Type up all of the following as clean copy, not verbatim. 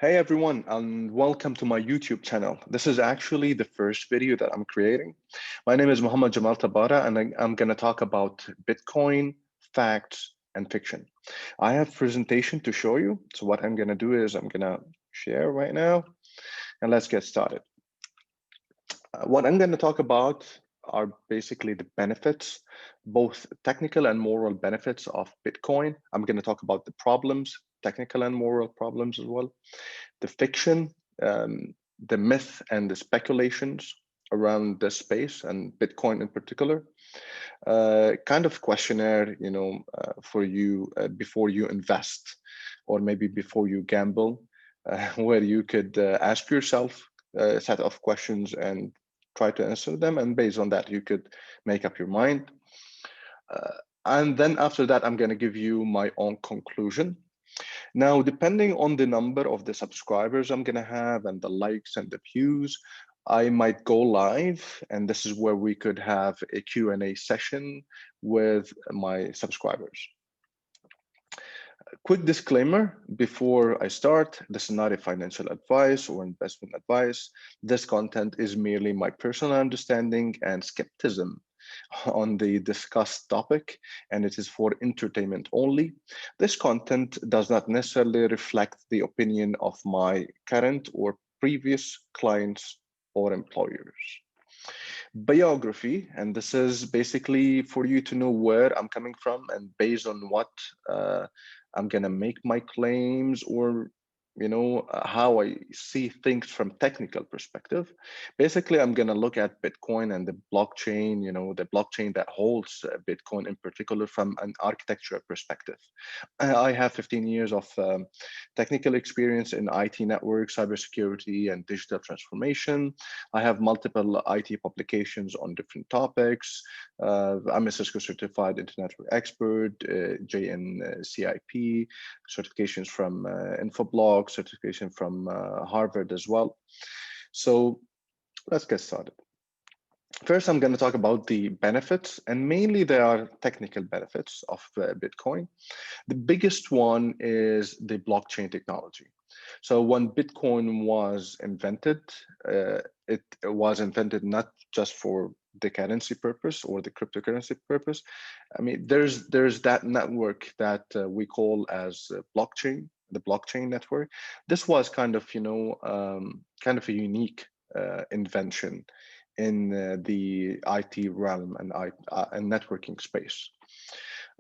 Hey everyone, and welcome to my YouTube channel. This is actually the first video that I'm creating. My name is Muhammad Jamal Tabara, and I'm going to talk about Bitcoin, facts, and fiction. I have presentation to show you. So what I'm going to do is I'm going to share right now, and let's get started. What I'm going to talk about are basically the benefits, both technical and moral benefits of Bitcoin. I'm going to talk about the problems, technical and moral problems as well, the fiction, the myth and the speculations around this space and Bitcoin in particular. Kind of questionnaire, for you before you invest or maybe before you gamble, where you could ask yourself a set of questions and try to answer them. And based on that, you could make up your mind. And then after that, I'm going to give you my own conclusion. Now, depending on the number of the subscribers I'm going to have and the likes and the views, I might go live, and this is where we could have a Q&A session with my subscribers. Quick disclaimer before I start, this is not a financial advice or investment advice. This content is merely my personal understanding and skepticism on the discussed topic, and it is for entertainment only. This content does not necessarily reflect the opinion of my current or previous clients or employers. Biography, and this is basically for you to know where I'm coming from and based on what I'm gonna make my claims, or how I see things from technical perspective. Basically, I'm gonna look at Bitcoin and the blockchain, the blockchain that holds Bitcoin in particular from an architecture perspective. I have 15 years of technical experience in IT network, cybersecurity, and digital transformation. I have multiple IT publications on different topics. I'm a Cisco certified internet expert, JNCIP, certifications from Infoblox, certification from Harvard as well. So let's get started. First, I'm going to talk about the benefits, and mainly there are technical benefits of Bitcoin. The biggest one is the blockchain technology. So when Bitcoin was invented, it was invented not just for the currency purpose or the cryptocurrency purpose. I mean, there's that network that we call as blockchain, the blockchain network. This was kind of kind of a unique invention in the IT realm and networking space.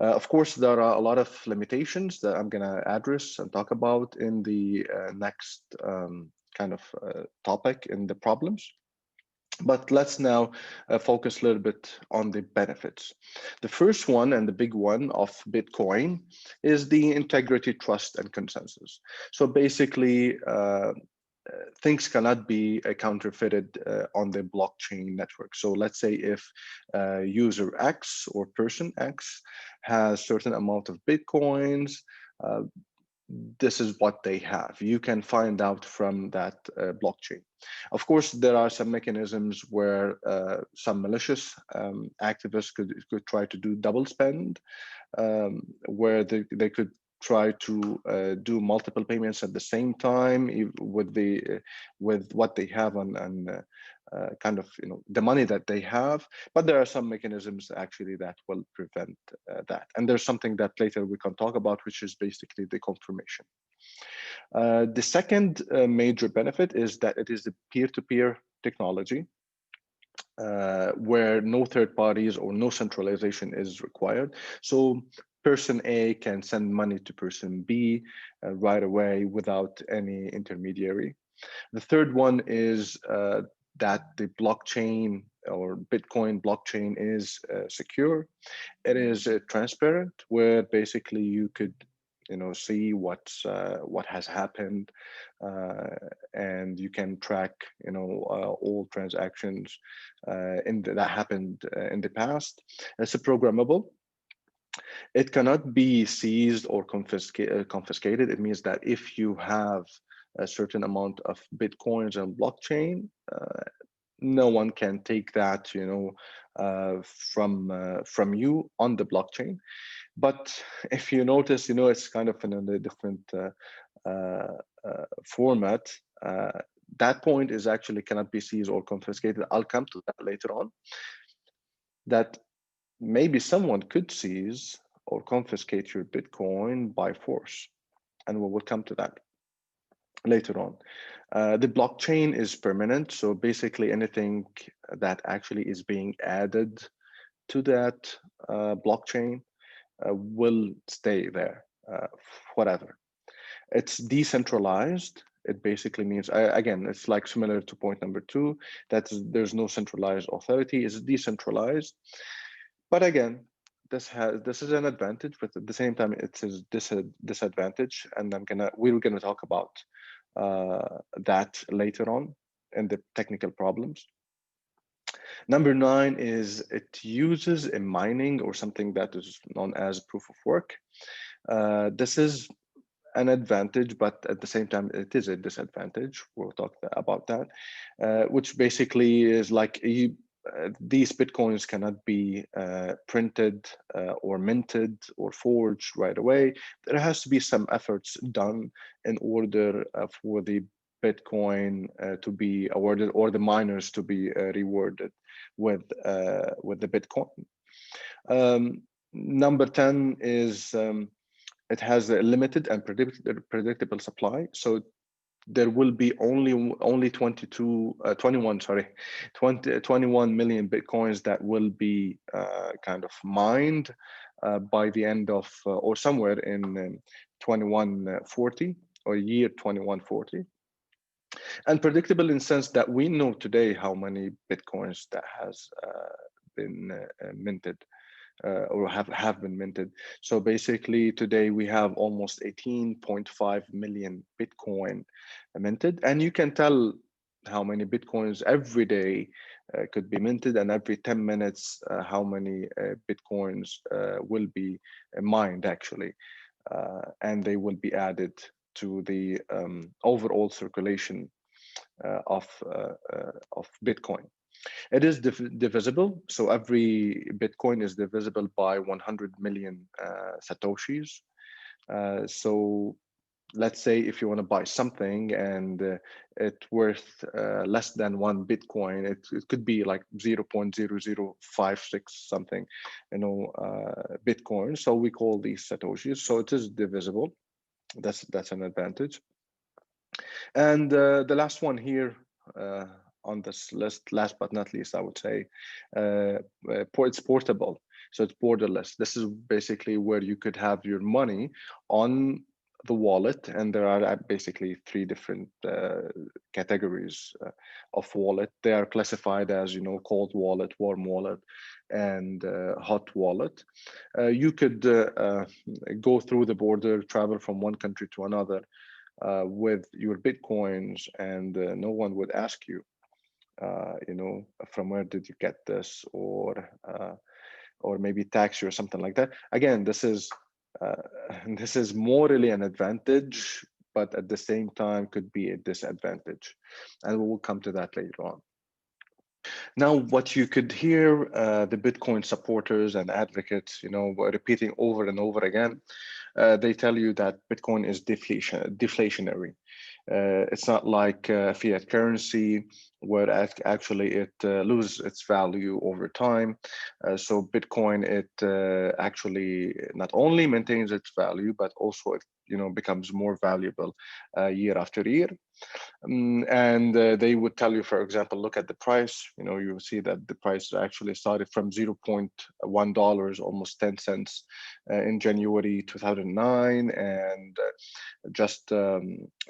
Of course, there are a lot of limitations that I'm going to address and talk about in the next kind of topic in the problems. But let's now focus a little bit on the benefits. The first one and the big one of Bitcoin is the integrity, trust, and consensus. So basically, things cannot be counterfeited on the blockchain network. So let's say if user X or person X has certain amount of Bitcoins, uh, this is what they have. You can find out from that blockchain. Of course, there are some mechanisms where some malicious activists could try to do double spend, where they could try to do multiple payments at the same time with what they have on kind of the money that they have. But there are some mechanisms actually that will prevent that, and there's something that later we can talk about, which is basically the confirmation. The second major benefit is that it is the peer-to-peer technology, where no third parties or no centralization is required. So person A can send money to person B right away without any intermediary. The third one is that the blockchain or Bitcoin blockchain is secure. It is transparent, where basically you could see what has happened, and you can track all transactions that happened in the past. It's a programmable. It cannot be seized or confiscated. It means that if you have a certain amount of Bitcoins on blockchain, no one can take that from you on the blockchain. But if you notice, it's kind of in a different format, that point is actually cannot be seized or confiscated. I'll come to that later on. That maybe someone could seize or confiscate your Bitcoin by force, and we will come to that later on. The blockchain is permanent, so basically anything that actually is being added to that blockchain will stay there forever. It's decentralized. It basically means, again, it's like similar to point number 2, that there's no centralized authority. It's decentralized. But again, this is an advantage, but at the same time, it's a disadvantage. And we're gonna talk about that later on in the technical problems. Number 9 is it uses a mining or something that is known as proof of work. This is an advantage, but at the same time, it is a disadvantage. We'll talk about that, which basically is like these Bitcoins cannot be printed or minted or forged right away. There has to be some efforts done in order for the Bitcoin to be awarded or the miners to be rewarded with the Bitcoin. Number 10 is it has a limited and predictable supply. So there will be only 21 million Bitcoins that will be kind of mined by the end of or somewhere in 2140 or year 2140. And predictable in the sense that we know today how many Bitcoins that has been minted. Or have been minted. So basically today we have almost 18.5 million Bitcoin minted, and you can tell how many Bitcoins every day could be minted, and every 10 minutes how many Bitcoins will be mined actually, and they will be added to the overall circulation of Bitcoin. It is divisible, so every Bitcoin is divisible by 100 million Satoshis. So let's say if you want to buy something and it's worth less than 1 Bitcoin, it could be like 0.0056 something, Bitcoin. So we call these Satoshis. So it is divisible. That's an advantage. And the last one here on this list, last but not least, I would say, it's portable. So it's borderless. This is basically where you could have your money on the wallet, and there are basically 3 different categories of wallet. They are classified as, cold wallet, warm wallet, and hot wallet. You could go through the border, travel from one country to another with your Bitcoins, and no one would ask you, from where did you get this, or maybe tax you or something like that. Again, this is morally an advantage, but at the same time could be a disadvantage, and we will come to that later on. Now, what you could hear the Bitcoin supporters and advocates, repeating over and over again, they tell you that Bitcoin is deflationary. It's not like fiat currency, where actually it loses its value over time. So Bitcoin, it actually not only maintains its value, but also it becomes more valuable year after year. And they would tell you, for example, look at the price. You will see that the price actually started from $0.1, almost 10 cents in January 2009, and just a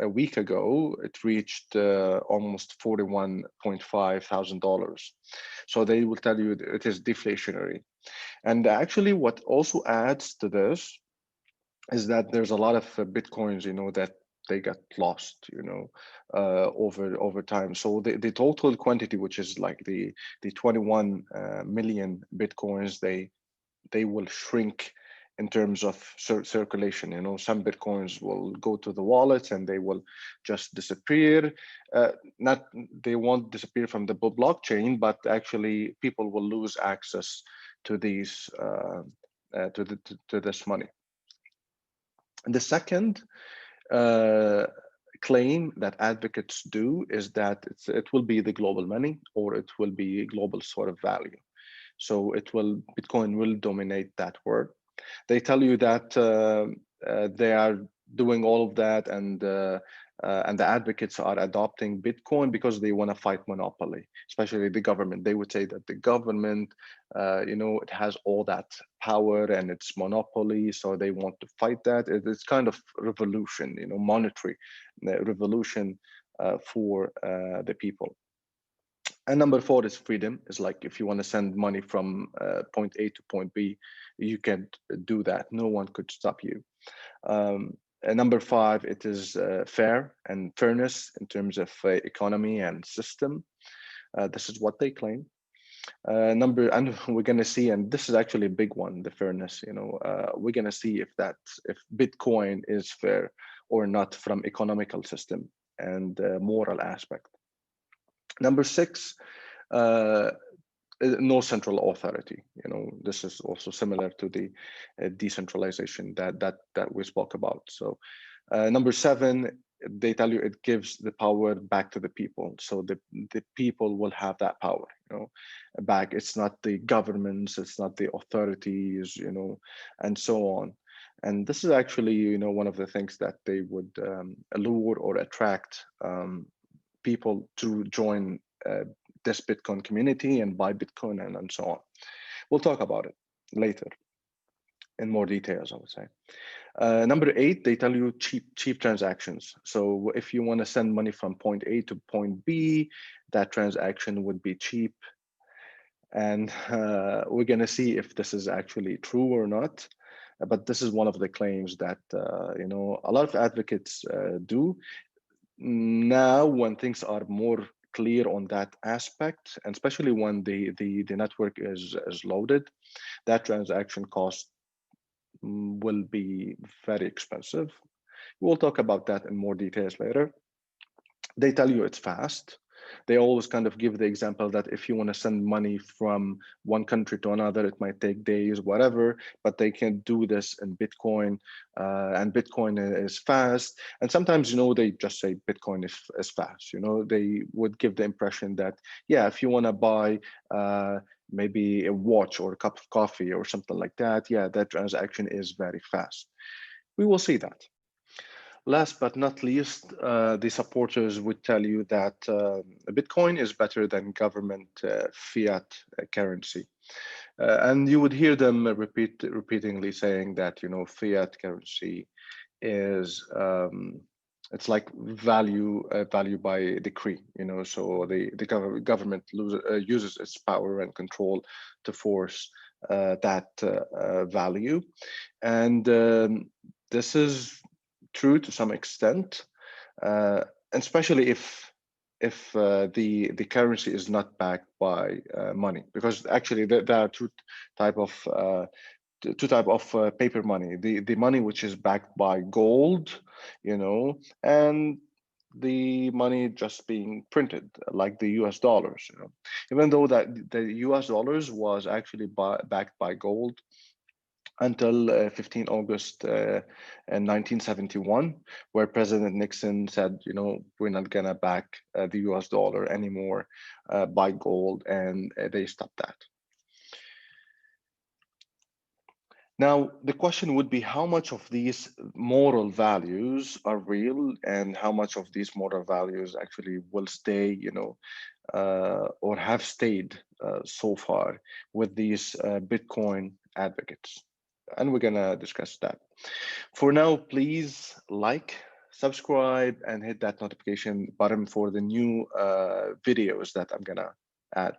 week ago it reached almost $41.5 thousand. So they will tell you it is deflationary. And actually what also adds to this is that there's a lot of Bitcoins, that they got lost, over time. So the total quantity, which is like the 21 million Bitcoins, they will shrink in terms of circulation. Some Bitcoins will go to the wallets and they will just disappear. They won't disappear from the blockchain, but actually people will lose access to these to this money. And the second claim that advocates do is that it will be the global money, or it will be a global sort of value. So Bitcoin will dominate that word. They tell you that they are doing all of that, and the advocates are adopting Bitcoin because they want to fight monopoly, especially the government. They would say that the government, it has all that power and it's monopoly, so they want to fight that. It's kind of revolution, monetary revolution for the people. And number 4 is freedom. Is like if you want to send money from point A to point B, you can do that. No one could stop you. And number 5, it is fair and fairness in terms of economy and system. This is what they claim. And we're going to see, and this is actually a big one, the fairness. We're going to see if Bitcoin is fair or not from economical system and moral aspect. Number 6, no central authority. This is also similar to the decentralization that we spoke about. So number 7, they tell you it gives the power back to the people. So the people will have that power, back. It's not the governments, it's not the authorities, and so on. And this is actually, one of the things that they would allure or attract people to join this Bitcoin community and buy Bitcoin and so on. We'll talk about it later in more details, I would say. Number 8, they tell you cheap transactions. So if you want to send money from point A to point B, that transaction would be cheap. And we're going to see if this is actually true or not. But this is one of the claims that a lot of advocates do. Now, when things are more clear on that aspect, and especially when the network is loaded, that transaction cost will be very expensive. We'll talk about that in more details later. They tell you it's fast. They always kind of give the example that if you want to send money from one country to another, it might take days, whatever, but they can do this in Bitcoin, and Bitcoin is fast. And sometimes, they just say Bitcoin is fast. They would give the impression that, yeah, if you want to buy maybe a watch or a cup of coffee or something like that, yeah, that transaction is very fast. We will see that. Last but not least, the supporters would tell you that Bitcoin is better than government fiat currency. And you would hear them repeatedly saying that, fiat currency is, it's like value by decree, so the government uses its power and control to force that value. And this is true to some extent, especially if the currency is not backed by money, because actually there are two type of paper money: the money which is backed by gold, and the money just being printed, like the US dollars. Even though that the US dollars was actually backed by gold until 15 August 1971, where President Nixon said, we're not going to back the US dollar anymore by gold, and they stopped that. Now, the question would be how much of these moral values are real and how much of these moral values actually will stay, or have stayed so far with these Bitcoin advocates. And we're going to discuss that. For now, please like, subscribe, and hit that notification button for the new videos that I'm going to add.